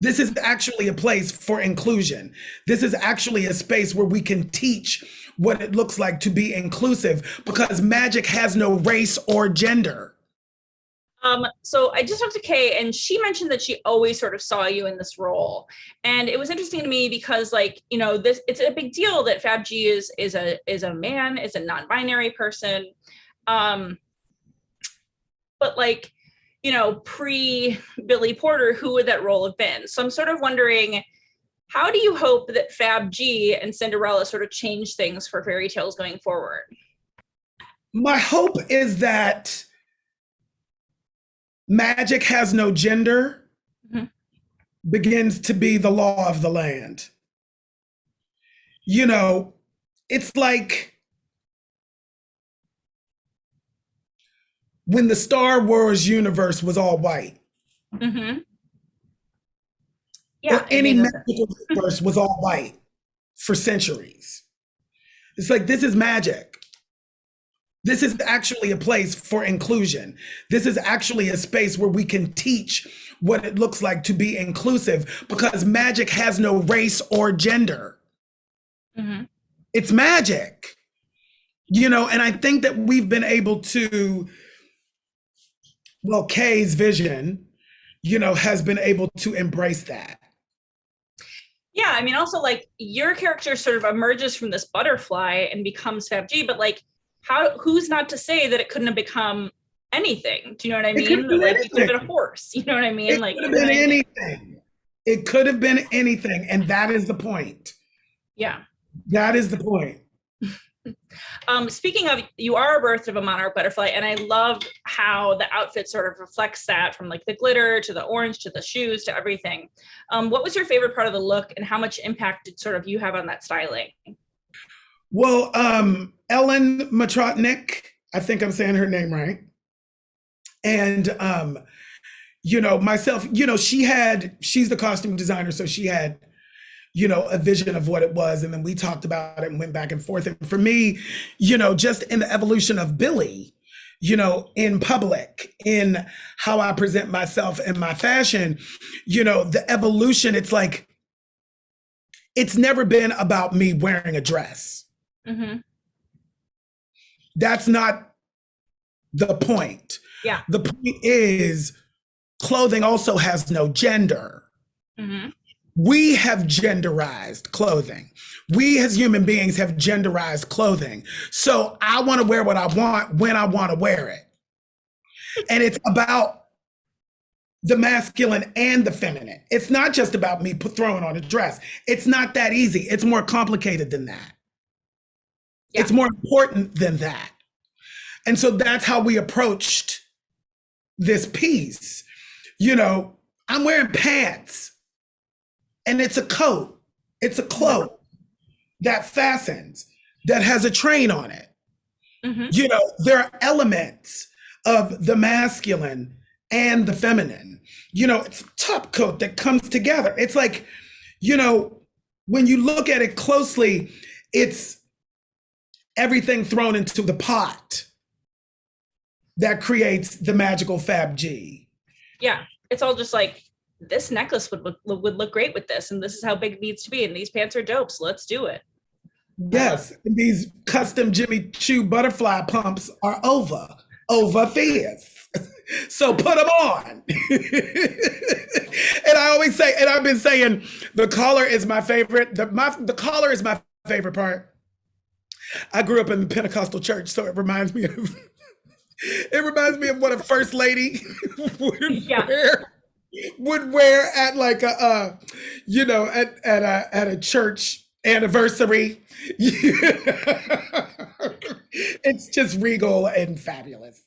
This is actually a place for inclusion. This is actually a space where we can teach what it looks like to be inclusive because magic has no race or gender. So I just talked to Kay, and she mentioned that she always sort of saw you in this role, and it was interesting to me because, like, you know, this it's a big deal that Fab G is a man, is a non-binary person, um, but like, you know, pre Billy Porter, who would that role have been? So I'm sort of wondering, how do you hope that Fab G and Cinderella sort of change things for fairy tales going forward? My hope is that magic has no gender Mhm. begins to be the law of the land. You know, it's like when the Star Wars universe was all white, Mm-hmm. or Yeah, I any mean, magical universe was all white for centuries. It's like, this is magic. This is actually a place for inclusion. This is actually a space where we can teach what it looks like to be inclusive because magic has no race or gender. mhm. It's magic, you know, and I think that we've been able to, well, Kay's vision, you know, has been able to embrace that. Yeah, I mean, also like your character sort of emerges from this butterfly and becomes Fab G, but like, who's not to say that it couldn't have become anything? Do you know what I It could have mean? been Like, it could have been a anything. horse. You know what I mean? It Like, could have it could been have been anything. anything. It could have been anything. And that is the point. Yeah. That is the point. Speaking of, you are a birth of a monarch butterfly, and I love how the outfit sort of reflects that, from like the glitter to the orange to the shoes to everything. What was your favorite part of the look, and how much impact did sort of you have on that styling? Well, Ellen Matrotnik, I think I'm saying her name right. And you know, myself, you know, she's the costume designer, so she had, you know, a vision of what it was. And then we talked about it and went back and forth. And for me, you know, just in the evolution of Billy, you know, in public, in how I present myself and my fashion, you know, the evolution, it's like, it's never been about me wearing a dress. Mm-hmm. That's not the point. Yeah. The point is clothing also has no gender. Mm-hmm. We have genderized clothing. We as human beings have genderized clothing. So I want to wear what I want when I want to wear it. And it's about the masculine and the feminine. It's not just about me throwing on a dress. It's not that easy. It's more complicated than that. Yeah. It's more important than that. And so that's how we approached this piece. You know, I'm wearing pants and it's a coat, it's a cloak that fastens, that has a train on it. Mm-hmm. You know, there are elements of the masculine and the feminine. You know, it's a top coat that comes together. It's like, you know, when you look at it closely, it's everything thrown into the pot that creates the magical Fab G. Yeah. It's all just like, this necklace would look great with this, and this is how big it needs to be, and these pants are dope, so let's do it. Yes, these custom Jimmy Choo butterfly pumps are over fierce. So put them on. And I always say, and I've been saying, the collar is my favorite. The collar is my favorite part. I grew up in the Pentecostal church, so it reminds me of what a first lady would Yeah. wear at like a you know, at a church anniversary. It's just regal and fabulous.